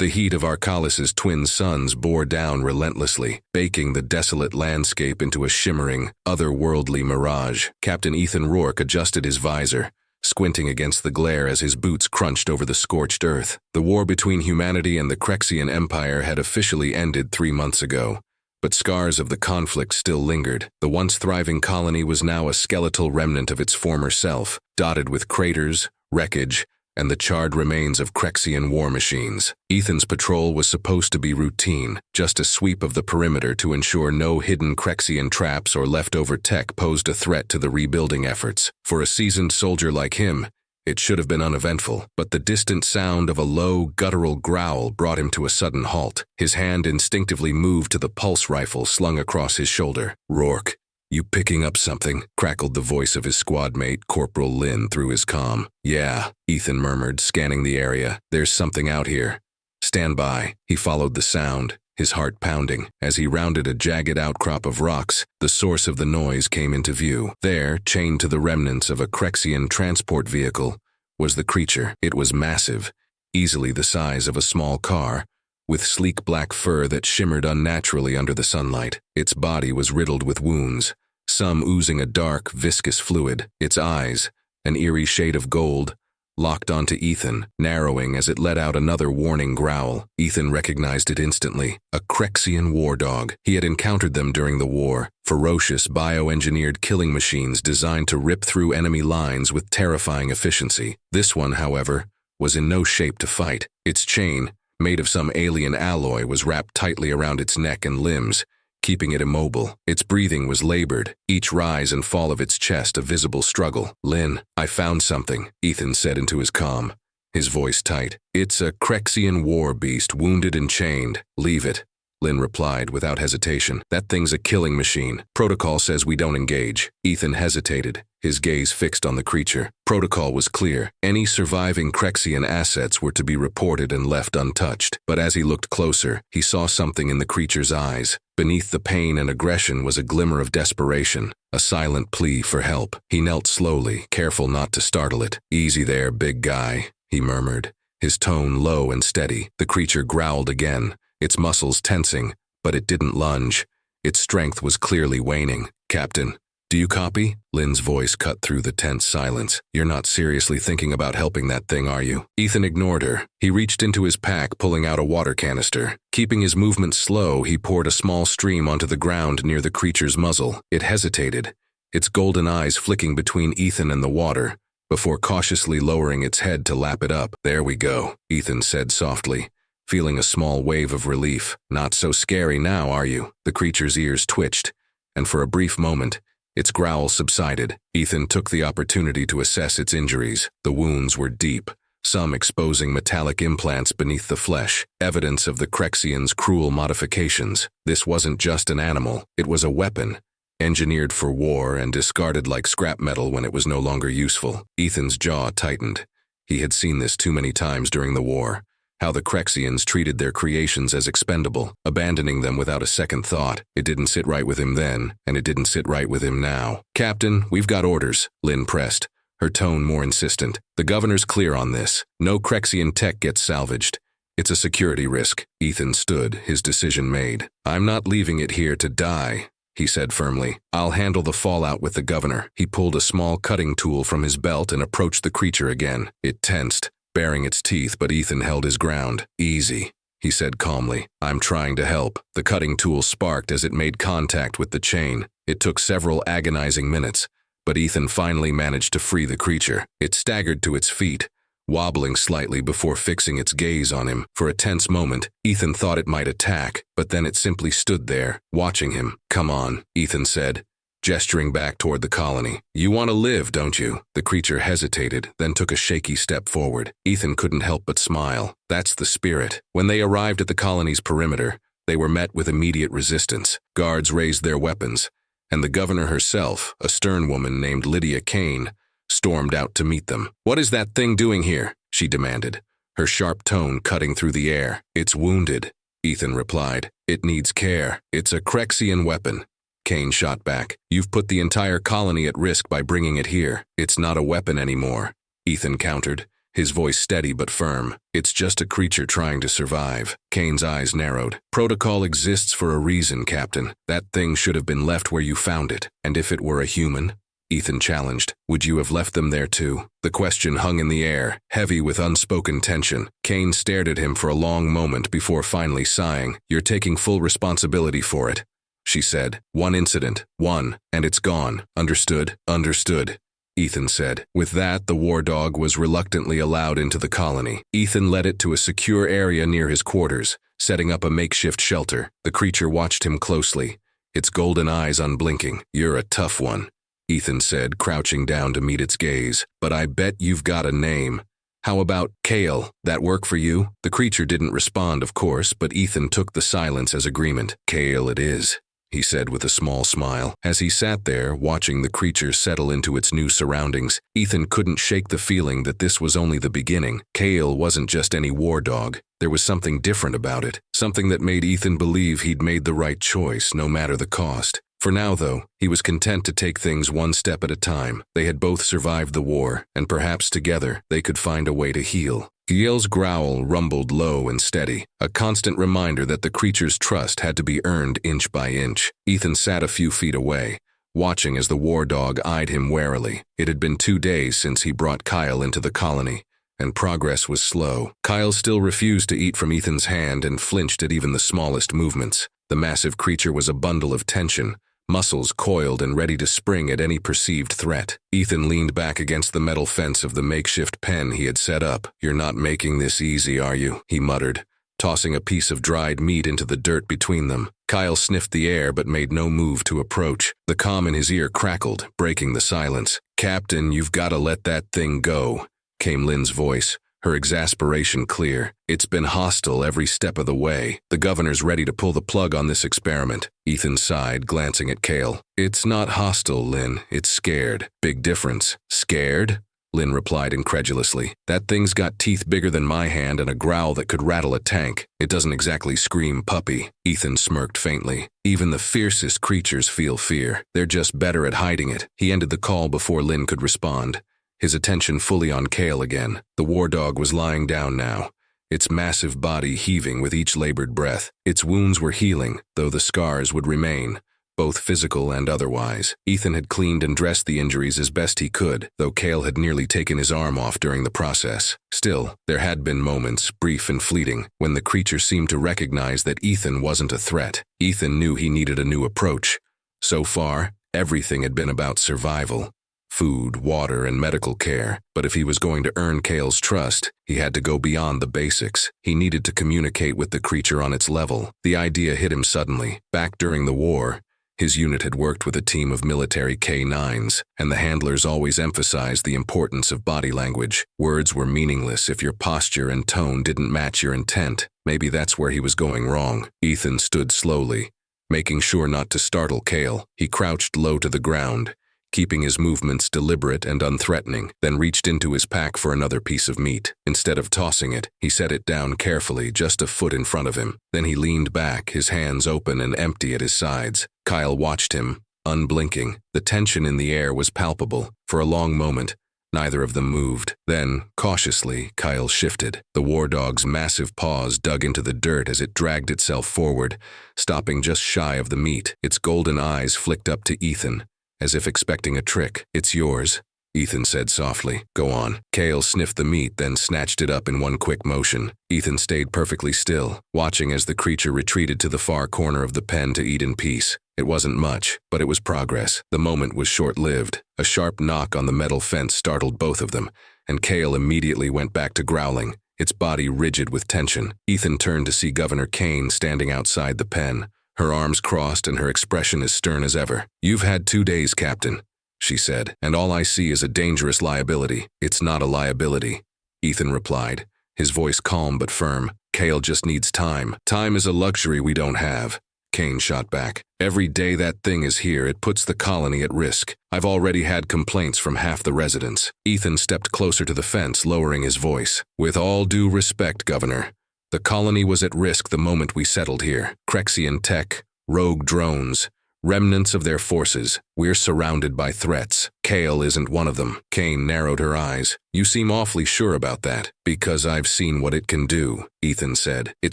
The heat of Arcalis's twin suns bore down relentlessly, baking the desolate landscape into a shimmering, otherworldly mirage. Captain Ethan Rourke adjusted his visor, squinting against the glare as his boots crunched over the scorched earth. The war between humanity and the Krexian Empire had officially ended 3 months ago, but scars of the conflict still lingered. The once thriving colony was now a skeletal remnant of its former self, dotted with craters, wreckage, and the charred remains of Krexian war machines. Ethan's patrol was supposed to be routine, just a sweep of the perimeter to ensure no hidden Krexian traps or leftover tech posed a threat to the rebuilding efforts. For a seasoned soldier like him, it should have been uneventful, but the distant sound of a low, guttural growl brought him to a sudden halt. His hand instinctively moved to the pulse rifle slung across his shoulder. "Rourke, you picking up something?" crackled the voice of his squad mate, Corporal Lynn, through his comm. "Yeah," Ethan murmured, scanning the area. "There's something out here. Stand by." He followed the sound, his heart pounding. As he rounded a jagged outcrop of rocks, the source of the noise came into view. There, chained to the remnants of a Krexian transport vehicle, was the creature. It was massive, easily the size of a small car, with sleek black fur that shimmered unnaturally under the sunlight. Its body was riddled with wounds, some oozing a dark, viscous fluid. Its eyes, an eerie shade of gold, locked onto Ethan, narrowing as it let out another warning growl. Ethan recognized it instantly. A Krexian war dog. He had encountered them during the war, ferocious, bioengineered killing machines designed to rip through enemy lines with terrifying efficiency. This one, however, was in no shape to fight. Its chain, made of some alien alloy, was wrapped tightly around its neck and limbs, keeping it immobile. Its breathing was labored, each rise and fall of its chest a visible struggle. "Lynn, I found something," Ethan said into his comm, his voice tight. "It's a Krexian war beast, wounded and chained." "Leave it," Lynn replied without hesitation. "That thing's a killing machine. Protocol says we don't engage." Ethan hesitated, his gaze fixed on the creature. Protocol was clear. Any surviving Krexian assets were to be reported and left untouched. But as he looked closer, he saw something in the creature's eyes. Beneath the pain and aggression was a glimmer of desperation, a silent plea for help. He knelt slowly, careful not to startle it. "Easy there, big guy," he murmured, his tone low and steady. The creature growled again, its muscles tensing, but it didn't lunge. Its strength was clearly waning. "Captain, do you copy?" Lynn's voice cut through the tense silence. "You're not seriously thinking about helping that thing, are you?" Ethan ignored her. He reached into his pack, pulling out a water canister. Keeping his movements slow, he poured a small stream onto the ground near the creature's muzzle. It hesitated, its golden eyes flicking between Ethan and the water, before cautiously lowering its head to lap it up. "There we go," Ethan said softly, feeling a small wave of relief. "Not so scary now, are you?" The creature's ears twitched, and for a brief moment, its growl subsided. Ethan took the opportunity to assess its injuries. The wounds were deep, some exposing metallic implants beneath the flesh, evidence of the Krexians' cruel modifications. This wasn't just an animal, it was a weapon, engineered for war and discarded like scrap metal when it was no longer useful. Ethan's jaw tightened. He had seen this too many times during the war. How the Krexians treated their creations as expendable, abandoning them without a second thought. It didn't sit right with him then, and it didn't sit right with him now. "Captain, we've got orders," Lynn pressed, her tone more insistent. "The governor's clear on this. No Krexian tech gets salvaged. It's a security risk." Ethan stood, his decision made. "I'm not leaving it here to die," he said firmly. "I'll handle the fallout with the governor." He pulled a small cutting tool from his belt and approached the creature again. It tensed, baring its teeth, but Ethan held his ground. "Easy," he said calmly. "I'm trying to help." The cutting tool sparked as it made contact with the chain. It took several agonizing minutes, but Ethan finally managed to free the creature. It staggered to its feet, wobbling slightly before fixing its gaze on him. For a tense moment, Ethan thought it might attack, but then it simply stood there, watching him. "Come on," Ethan said, gesturing back toward the colony. "You want to live, don't you?" The creature hesitated, then took a shaky step forward. Ethan couldn't help but smile. That's the spirit. When they arrived at the colony's perimeter, they were met with immediate resistance. Guards raised their weapons, and the governor herself, a stern woman named Lydia Kane, stormed out to meet them. "What is that thing doing here?" she demanded, her sharp tone cutting through the air. "It's wounded," Ethan replied. "It needs care. It's a Krexian weapon." Kane shot back. "You've put the entire colony at risk by bringing it here. It's not a weapon anymore," Ethan countered, his voice steady but firm. It's just a creature trying to survive. Kane's eyes narrowed. Protocol exists for a reason, Captain. That thing should have been left where you found it. And if it were a human? Ethan challenged. Would you have left them there too? The question hung in the air, heavy with unspoken tension. Kane stared at him for a long moment before finally sighing. You're taking full responsibility for it, she said. One incident, and it's gone. Understood? Understood, Ethan said. With that, the war dog was reluctantly allowed into the colony. Ethan led it to a secure area near his quarters, setting up a makeshift shelter. The creature watched him closely, its golden eyes unblinking. You're a tough one, Ethan said, crouching down to meet its gaze. But I bet you've got a name. How about Kael? That work for you? The creature didn't respond, of course, but Ethan took the silence as agreement. Kael it is, he said with a small smile. As he sat there, watching the creature settle into its new surroundings, Ethan couldn't shake the feeling that this was only the beginning. Kael wasn't just any war dog. There was something different about it, something that made Ethan believe he'd made the right choice, no matter the cost. For now, though, he was content to take things one step at a time. They had both survived the war, and perhaps together they could find a way to heal. Kael's growl rumbled low and steady, a constant reminder that the creature's trust had to be earned inch by inch. Ethan sat a few feet away, watching as the war dog eyed him warily. It had been 2 days since he brought Kael into the colony, and progress was slow. Kael still refused to eat from Ethan's hand and flinched at even the smallest movements. The massive creature was a bundle of tension, muscles coiled and ready to spring at any perceived threat. Ethan leaned back against the metal fence of the makeshift pen he had set up. You're not making this easy, are you? He muttered, tossing a piece of dried meat into the dirt between them. Kael sniffed the air but made no move to approach. The comm in his ear crackled, breaking the silence. Captain, you've got to let that thing go, came Lynn's voice, her exasperation clear. It's been hostile every step of the way. The governor's ready to pull the plug on this experiment. Ethan sighed, glancing at Kael. It's not hostile, Lynn. It's scared. Big difference. Scared? Lynn replied incredulously. That thing's got teeth bigger than my hand and a growl that could rattle a tank. It doesn't exactly scream puppy. Ethan smirked faintly. Even the fiercest creatures feel fear. They're just better at hiding it. He ended the call before Lynn could respond, his attention fully on Kael again. The war dog was lying down now, its massive body heaving with each labored breath. Its wounds were healing, though the scars would remain, both physical and otherwise. Ethan had cleaned and dressed the injuries as best he could, though Kael had nearly taken his arm off during the process. Still, there had been moments, brief and fleeting, when the creature seemed to recognize that Ethan wasn't a threat. Ethan knew he needed a new approach. So far, everything had been about survival. Food, water, and medical care. But if he was going to earn Kael's trust, he had to go beyond the basics. He needed to communicate with the creature on its level. The idea hit him suddenly. Back during the war, his unit had worked with a team of military K-9s, and the handlers always emphasized the importance of body language. Words were meaningless if your posture and tone didn't match your intent. Maybe that's where he was going wrong. Ethan stood slowly, making sure not to startle Kael. He crouched low to the ground, keeping his movements deliberate and unthreatening, then reached into his pack for another piece of meat. Instead of tossing it, he set it down carefully just a foot in front of him. Then he leaned back, his hands open and empty at his sides. Kael watched him, unblinking. The tension in the air was palpable. For a long moment, neither of them moved. Then, cautiously, Kael shifted. The war dog's massive paws dug into the dirt as it dragged itself forward, stopping just shy of the meat. Its golden eyes flicked up to Ethan, as if expecting a trick. It's yours, Ethan said softly. Go on. Kael sniffed the meat, then snatched it up in one quick motion. Ethan stayed perfectly still, watching as the creature retreated to the far corner of the pen to eat in peace. It wasn't much, but it was progress. The moment was short-lived. A sharp knock on the metal fence startled both of them, and Kael immediately went back to growling, its body rigid with tension. Ethan turned to see Governor Kane standing outside the pen, her arms crossed and her expression as stern as ever. You've had 2 days, Captain, she said, and all I see is a dangerous liability. It's not a liability, Ethan replied, his voice calm but firm. Kael just needs time. Time is a luxury we don't have, Kane shot back. Every day that thing is here, it puts the colony at risk. I've already had complaints from half the residents. Ethan stepped closer to the fence, lowering his voice. With all due respect, Governor, the colony was at risk the moment we settled here. Krexian tech, rogue drones, Remnants of their forces. We're surrounded by threats. Kael isn't one of them. Kane narrowed her eyes. You seem awfully sure about that. Because I've seen what it can do, Ethan said. It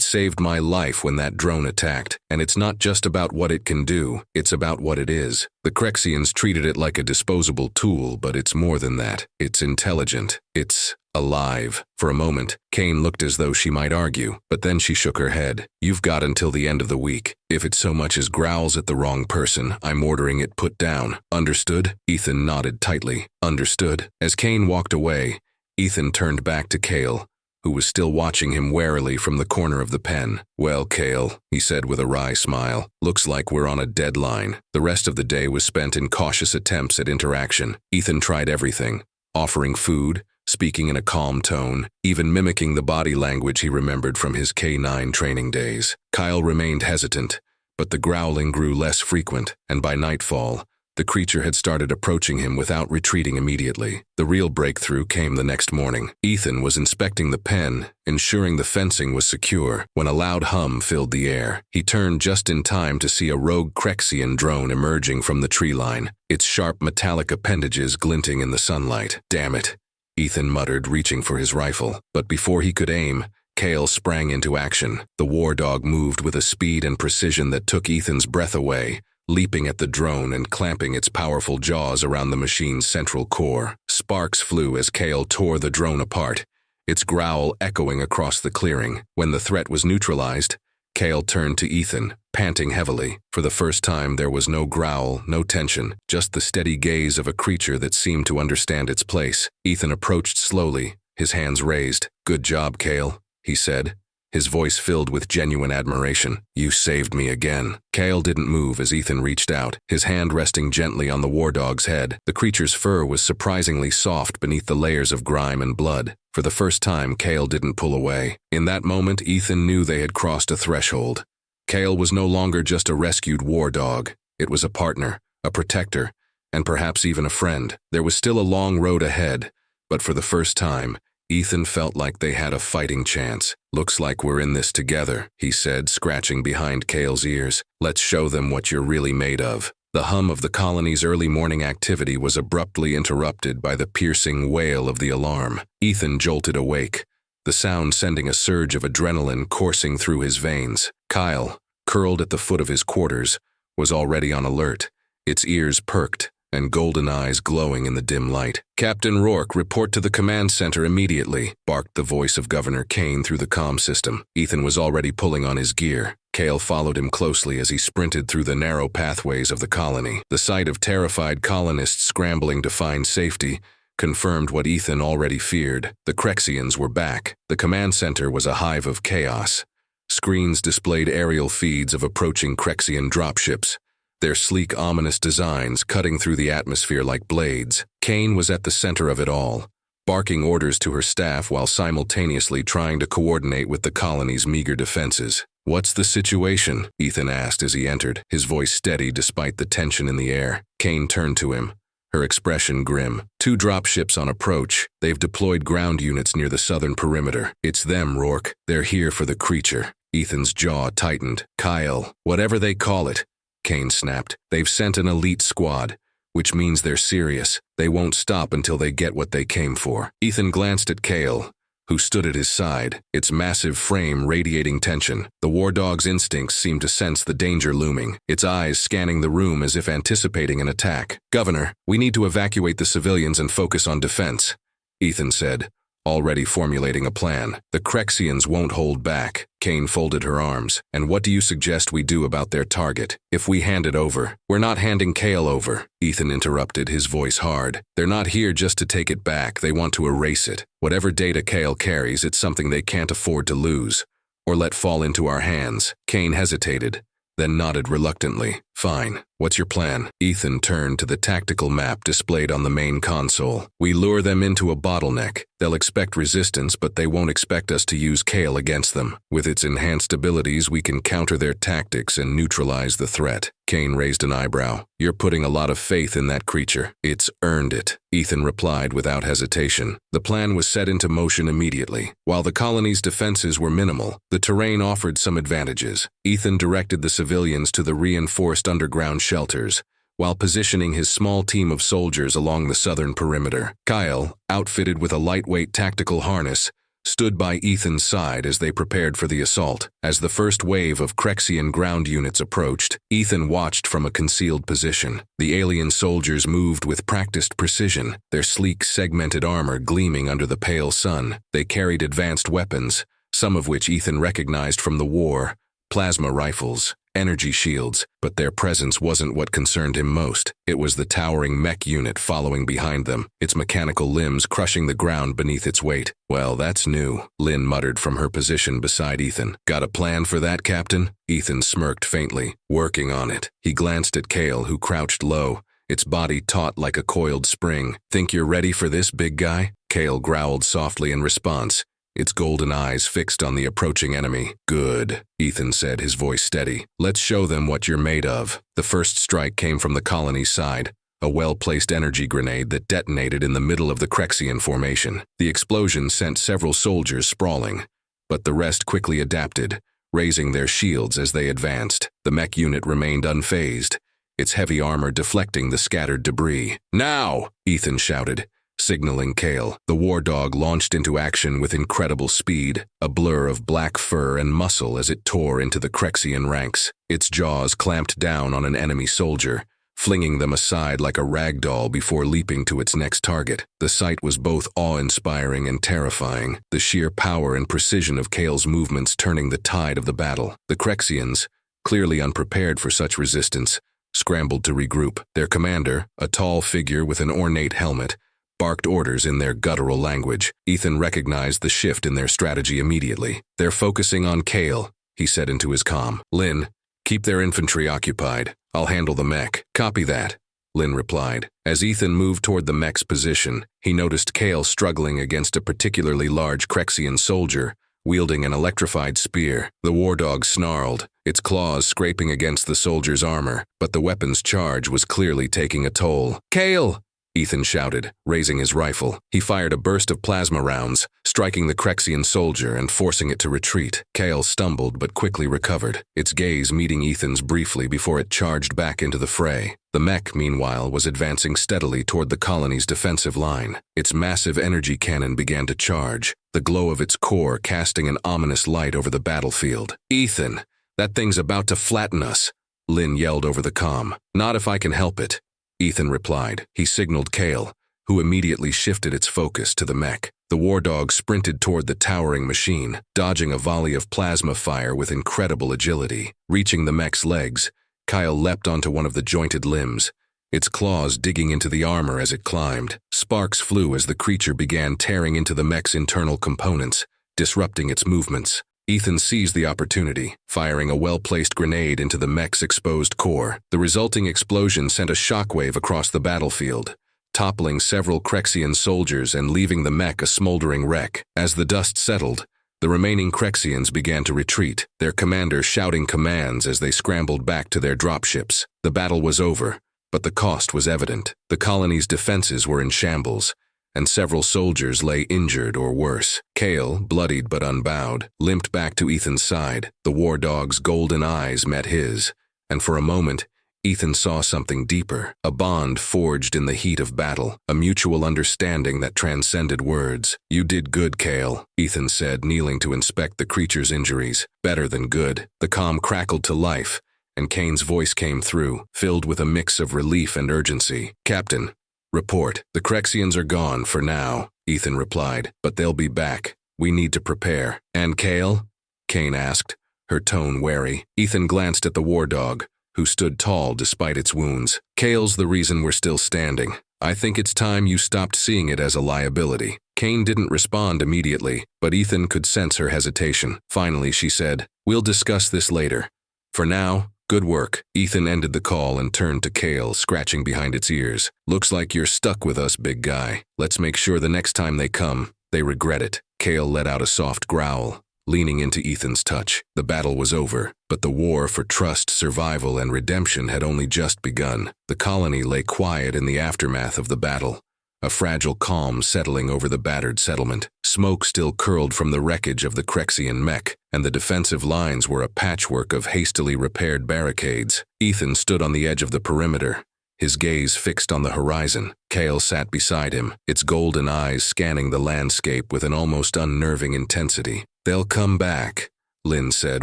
saved my life when that drone attacked. And it's not just about what it can do, it's about what it is. The Krexians treated it like a disposable tool, but it's more than that. It's intelligent. It's alive. For a moment, Kane looked as though she might argue, but then she shook her head. You've got until the end of the week. If it so much as growls at the wrong person, I'm ordering it put down. Understood? Ethan nodded tightly. Understood. As Kane walked away, Ethan turned back to Kael, who was still watching him warily from the corner of the pen. Well, Kael, he said with a wry smile, looks like we're on a deadline. The rest of the day was spent in cautious attempts at interaction. Ethan tried everything, offering food, speaking in a calm tone, even mimicking the body language he remembered from his K9 training days. Kael remained hesitant, but the growling grew less frequent, and by nightfall, the creature had started approaching him without retreating immediately. The real breakthrough came the next morning. Ethan was inspecting the pen, ensuring the fencing was secure, when a loud hum filled the air. He turned just in time to see a rogue Krexian drone emerging from the tree line, its sharp metallic appendages glinting in the sunlight. Damn it, Ethan muttered, reaching for his rifle. But before he could aim, Kael sprang into action. The war dog moved with a speed and precision that took Ethan's breath away, leaping at the drone and clamping its powerful jaws around the machine's central core. Sparks flew as Kael tore the drone apart, its growl echoing across the clearing. When the threat was neutralized, Kael turned to Ethan, panting heavily. For the first time, there was no growl, no tension, just the steady gaze of a creature that seemed to understand its place. Ethan approached slowly, his hands raised. Good job, Kael, he said, his voice filled with genuine admiration. You saved me again. Kael didn't move as Ethan reached out, his hand resting gently on the war dog's head. The creature's fur was surprisingly soft beneath the layers of grime and blood. For the first time, Kael didn't pull away. In that moment, Ethan knew they had crossed a threshold. Kael was no longer just a rescued war dog. It was a partner, a protector, and perhaps even a friend. There was still a long road ahead, but for the first time, Ethan felt like they had a fighting chance. Looks like we're in this together, he said, scratching behind Kael's ears. Let's show them what you're really made of. The hum of the colony's early morning activity was abruptly interrupted by the piercing wail of the alarm. Ethan jolted awake, the sound sending a surge of adrenaline coursing through his veins. Kael, curled at the foot of his quarters, was already on alert, its ears perked and golden eyes glowing in the dim light. Captain Rourke, report to the command center immediately, barked the voice of Governor Kane through the comm system. Ethan was already pulling on his gear. Kael followed him closely as he sprinted through the narrow pathways of the colony. The sight of terrified colonists scrambling to find safety confirmed what Ethan already feared. The Krexians were back. The command center was a hive of chaos. Screens displayed aerial feeds of approaching Krexian dropships, their sleek, ominous designs cutting through the atmosphere like blades. Kane was at the center of it all, barking orders to her staff while simultaneously trying to coordinate with the colony's meager defenses. What's the situation? Ethan asked as he entered, his voice steady despite the tension in the air. Kane turned to him, her expression grim. 2 dropships on approach. They've deployed ground units near the southern perimeter. It's them, Rourke. They're here for the creature. Ethan's jaw tightened. Kael, whatever they call it, Kane snapped. They've sent an elite squad, which means they're serious. They won't stop until they get what they came for. Ethan glanced at Kael, who stood at his side, its massive frame radiating tension. The war dog's instincts seemed to sense the danger looming, its eyes scanning the room as if anticipating an attack. Governor, we need to evacuate the civilians and focus on defense, Ethan said, already formulating a plan. The Krexians won't hold back. Kane folded her arms. And what do you suggest we do about their target? If we hand it over, we're not handing Kael over, Ethan interrupted, his voice hard. They're not here just to take it back, they want to erase it. Whatever data Kael carries, it's something they can't afford to lose, or let fall into our hands. Kane hesitated, then nodded reluctantly. Fine. What's your plan? Ethan turned to the tactical map displayed on the main console. We lure them into a bottleneck. They'll expect resistance, but they won't expect us to use Kael against them. With its enhanced abilities, we can counter their tactics and neutralize the threat. Kael raised an eyebrow. You're putting a lot of faith in that creature. It's earned it, Ethan replied without hesitation. The plan was set into motion immediately. While the colony's defenses were minimal, the terrain offered some advantages. Ethan directed the civilians to the reinforced underground shelters, while positioning his small team of soldiers along the southern perimeter. Kael, outfitted with a lightweight tactical harness, stood by Ethan's side as they prepared for the assault. As the first wave of Krexian ground units approached, Ethan watched from a concealed position. The alien soldiers moved with practiced precision, their sleek, segmented armor gleaming under the pale sun. They carried advanced weapons, some of which Ethan recognized from the war: plasma rifles, energy shields, but their presence wasn't what concerned him most. It was the towering mech unit following behind them, its mechanical limbs crushing the ground beneath its weight. Well, that's new, Lynn muttered from her position beside Ethan. Got a plan for that, Captain? Ethan smirked faintly. Working on it. He glanced at Kael, who crouched low, its body taut like a coiled spring. Think you're ready for this, big guy? Kael growled softly in response, its golden eyes fixed on the approaching enemy. Good, Ethan said, his voice steady. Let's show them what you're made of. The first strike came from the colony's side, a well-placed energy grenade that detonated in the middle of the Krexian formation. The explosion sent several soldiers sprawling, but the rest quickly adapted, raising their shields as they advanced. The mech unit remained unfazed, its heavy armor deflecting the scattered debris. Now, Ethan shouted, signaling Kael. The war dog launched into action with incredible speed, a blur of black fur and muscle as it tore into the Krexian ranks. Its jaws clamped down on an enemy soldier, flinging them aside like a rag doll before leaping to its next target. The sight was both awe-inspiring and terrifying, the sheer power and precision of Kael's movements turning the tide of the battle. The Krexians, clearly unprepared for such resistance, scrambled to regroup. Their commander, a tall figure with an ornate helmet, barked orders in their guttural language. Ethan recognized the shift in their strategy immediately. They're focusing on Kael, he said into his comm. Lynn, keep their infantry occupied. I'll handle the mech. Copy that, Lynn replied. As Ethan moved toward the mech's position, he noticed Kael struggling against a particularly large Krexian soldier, wielding an electrified spear. The war dog snarled, its claws scraping against the soldier's armor, but the weapon's charge was clearly taking a toll. Kael! Ethan shouted, raising his rifle. He fired a burst of plasma rounds, striking the Krexian soldier and forcing it to retreat. Kael stumbled but quickly recovered, its gaze meeting Ethan's briefly before it charged back into the fray. The mech, meanwhile, was advancing steadily toward the colony's defensive line. Its massive energy cannon began to charge, the glow of its core casting an ominous light over the battlefield. Ethan, that thing's about to flatten us, Lynn yelled over the comm. Not if I can help it, Ethan replied. He signaled Kael, who immediately shifted its focus to the mech. The war dog sprinted toward the towering machine, dodging a volley of plasma fire with incredible agility. Reaching the mech's legs, Kael leapt onto one of the jointed limbs, its claws digging into the armor as it climbed. Sparks flew as the creature began tearing into the mech's internal components, disrupting its movements. Ethan seized the opportunity, firing a well-placed grenade into the mech's exposed core. The resulting explosion sent a shockwave across the battlefield, toppling several Krexian soldiers and leaving the mech a smoldering wreck. As the dust settled, the remaining Krexians began to retreat, their commander shouting commands as they scrambled back to their dropships. The battle was over, but the cost was evident. The colony's defenses were in shambles, and several soldiers lay injured or worse. Kael, bloodied but unbowed, limped back to Ethan's side. The war dog's golden eyes met his, and for a moment, Ethan saw something deeper, a bond forged in the heat of battle, a mutual understanding that transcended words. You did good, Kael, Ethan said, kneeling to inspect the creature's injuries. Better than good. The comm crackled to life, and Kane's voice came through, filled with a mix of relief and urgency. Captain, report. The Krexians are gone for now, Ethan replied, but they'll be back. We need to prepare. And Kael? Kane asked, her tone wary. Ethan glanced at the war dog, who stood tall despite its wounds. Kael's the reason we're still standing. I think it's time you stopped seeing it as a liability. Kane didn't respond immediately, but Ethan could sense her hesitation. Finally, she said, we'll discuss this later. For now, good work. Ethan ended the call and turned to Kael, scratching behind its ears. Looks like you're stuck with us, big guy. Let's make sure the next time they come, they regret it. Kael let out a soft growl. leaning into Ethan's touch. The battle was over, but the war for trust, survival, and redemption had only just begun. The colony lay quiet in the aftermath of the battle, a fragile calm settling over the battered settlement. Smoke still curled from the wreckage of the Krexian mech, and the defensive lines were a patchwork of hastily repaired barricades. Ethan stood on the edge of the perimeter, his gaze fixed on the horizon. Kael sat beside him, its golden eyes scanning the landscape with an almost unnerving intensity. "They'll come back," Lynn said,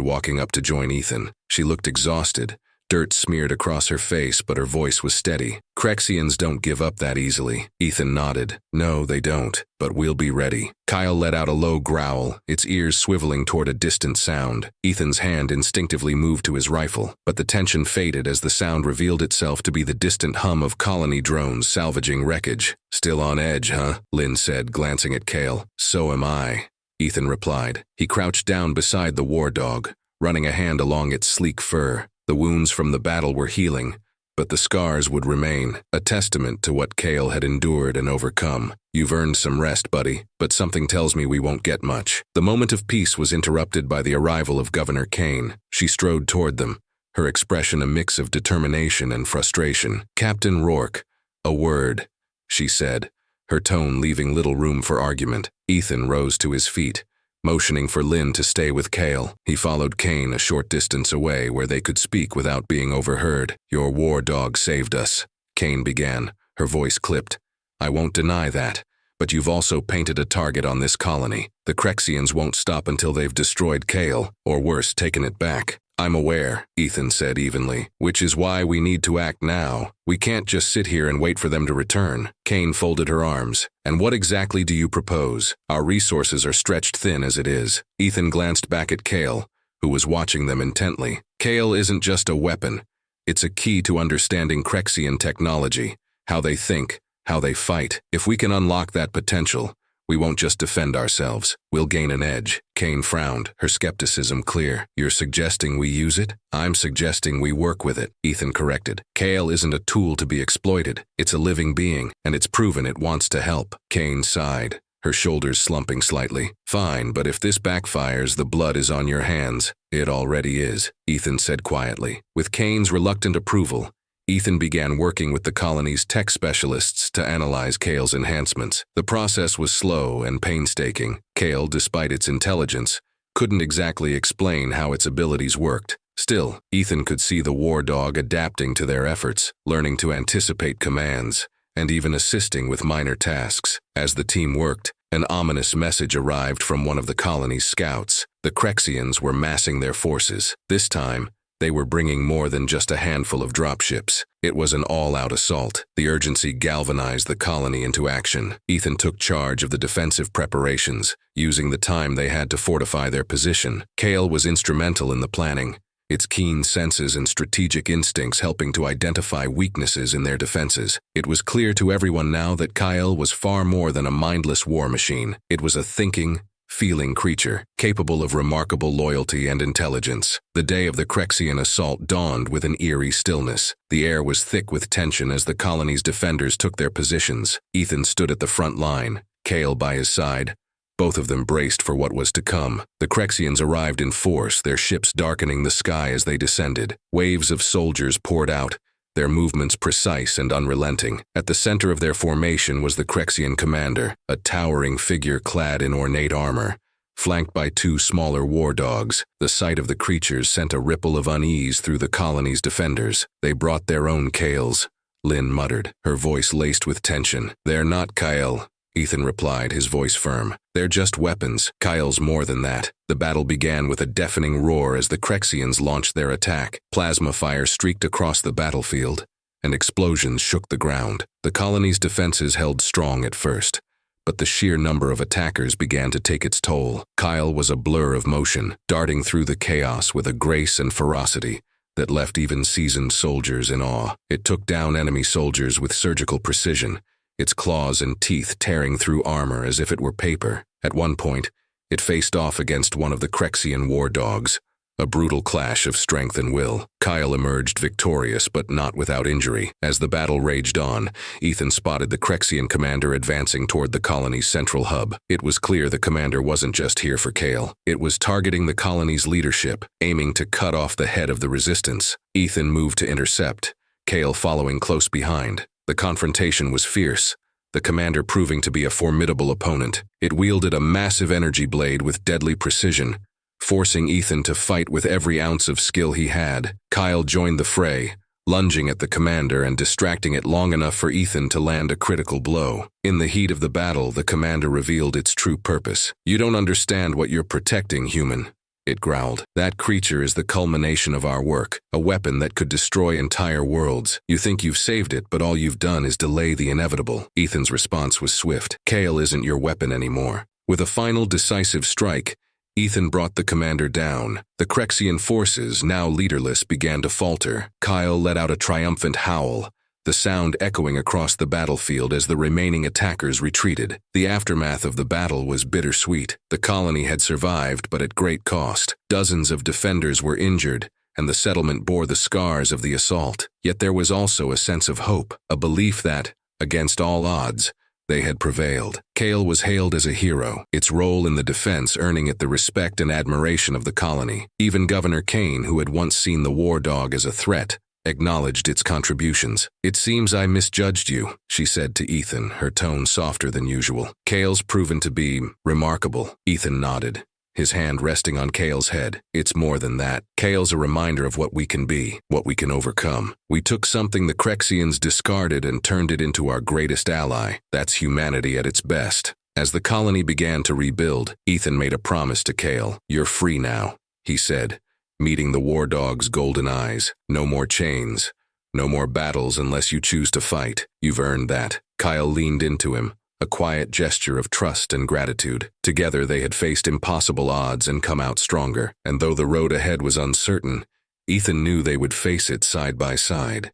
walking up to join Ethan. She looked exhausted, dirt smeared across her face, but her voice was steady. "Krexians don't give up that easily." Ethan nodded. "No, they don't, but we'll be ready." Kael let out a low growl, its ears swiveling toward a distant sound. Ethan's hand instinctively moved to his rifle, but the tension faded as the sound revealed itself to be the distant hum of colony drones salvaging wreckage. "Still on edge, huh?" Lynn said, glancing at Kael. "So am I," Ethan replied. He crouched down beside the war dog, running a hand along its sleek fur. The wounds from the battle were healing, but the scars would remain, a testament to what Kael had endured and overcome. "You've earned some rest, buddy, but something tells me we won't get much." The moment of peace was interrupted by the arrival of Governor Kane. She strode toward them, her expression a mix of determination and frustration. "Captain Rourke, a word," she said, her tone leaving little room for argument. Ethan rose to his feet, motioning for Lynn to stay with Kael. He followed Kane a short distance away where they could speak without being overheard. "Your war dog saved us," Kane began, her voice clipped. "I won't deny that, but you've also painted a target on this colony. The Krexians won't stop until they've destroyed Kael, or worse, taken it back." "I'm aware," Ethan said evenly, "which is why we need to act now. We can't just sit here and wait for them to return." Kane folded her arms. "And what exactly do you propose? Our resources are stretched thin as it is." Ethan glanced back at Kael, who was watching them intently. "Kael isn't just a weapon. It's a key to understanding Krexian technology, how they think, how they fight. If we can unlock that potential, we won't just defend ourselves, we'll gain an edge." Kane frowned, her skepticism clear. "You're suggesting we use it?" "I'm suggesting we work with it," Ethan corrected. "Kael isn't a tool to be exploited. It's a living being, and it's proven it wants to help." Kane sighed, her shoulders slumping slightly. "Fine, but if this backfires, the blood is on your hands." "It already is," Ethan said quietly. With Kane's reluctant approval, Ethan began working with the colony's tech specialists to analyze Kael's enhancements. The process was slow and painstaking. Kael, despite its intelligence, couldn't exactly explain how its abilities worked. Still, Ethan could see the war dog adapting to their efforts, learning to anticipate commands, and even assisting with minor tasks. As the team worked, an ominous message arrived from one of the colony's scouts. The Krexians were massing their forces. This time, they were bringing more than just a handful of dropships. It was an all-out assault. The urgency galvanized the colony into action. Ethan took charge of the defensive preparations, using the time they had to fortify their position. Kael was instrumental in the planning, its keen senses and strategic instincts helping to identify weaknesses in their defenses. It was clear to everyone now that Kael was far more than a mindless war machine. It was a thinking, feeling creature, capable of remarkable loyalty and intelligence. The day of the Krexian assault dawned with an eerie stillness. The air was thick with tension as the colony's defenders took their positions. Ethan stood at the front line, Kael by his side. Both of them braced for what was to come. The Krexians arrived in force, their ships darkening the sky as they descended. Waves of soldiers poured out, their movements precise and unrelenting. At the center of their formation was the Krexian commander, a towering figure clad in ornate armor, flanked by two smaller war dogs. The sight of the creatures sent a ripple of unease through the colony's defenders. "They brought their own Kaels," Lynn muttered, her voice laced with tension. "They're not Kael," Ethan replied, his voice firm. "They're just weapons. Kael's more than that." The battle began with a deafening roar as the Krexians launched their attack. Plasma fire streaked across the battlefield, and explosions shook the ground. The colony's defenses held strong at first, but the sheer number of attackers began to take its toll. Kael was a blur of motion, darting through the chaos with a grace and ferocity that left even seasoned soldiers in awe. It took down enemy soldiers with surgical precision, its claws and teeth tearing through armor as if it were paper. At one point, it faced off against one of the Krexian war dogs, A brutal clash of strength and will. Kael emerged victorious, but not without injury. As the battle raged on, Ethan spotted the Krexian commander advancing toward the colony's central hub. It was clear the commander wasn't just here for Kael. It was targeting the colony's leadership, aiming to cut off the head of the resistance. Ethan moved to intercept, Kael following close behind. The confrontation was fierce, the commander proving to be a formidable opponent. It wielded a massive energy blade with deadly precision, forcing Ethan to fight with every ounce of skill he had. Kael joined the fray, lunging at the commander and distracting it long enough for Ethan to land a critical blow. In the heat of the battle, the commander revealed its true purpose. "You don't understand what you're protecting, human," it growled. "That creature is the culmination of our work, a weapon that could destroy entire worlds. You think you've saved it, but all you've done is delay the inevitable." Ethan's response was swift. "Kael isn't your weapon anymore." With a final decisive strike, Ethan brought the commander down. The Krexian forces, now leaderless, began to falter. Kael let out a triumphant howl, the sound echoing across the battlefield as the remaining attackers retreated. The aftermath of the battle was bittersweet. The colony had survived, but at great cost. Dozens of defenders were injured, and the settlement bore the scars of the assault. Yet there was also a sense of hope, a belief that, against all odds, they had prevailed. Kael was hailed as a hero, its role in the defense earning it the respect and admiration of the colony. Even Governor Kane, who had once seen the war dog as a threat, acknowledged its contributions. "It seems I misjudged you," she said to Ethan, her tone softer than usual. "Kael's proven to be remarkable." Ethan nodded, his hand resting on Kael's head. "It's more than that. Kael's a reminder of what we can be, what we can overcome. We took something the Krexians discarded and turned it into our greatest ally. That's humanity at its best." As the colony began to rebuild, Ethan made a promise to Kael. "You're free now," he said, meeting the war dog's golden eyes. "No more chains. No more battles unless you choose to fight. You've earned that." Kael leaned into him, a quiet gesture of trust and gratitude. Together they had faced impossible odds and come out stronger, and though the road ahead was uncertain, Ethan knew they would face it side by side.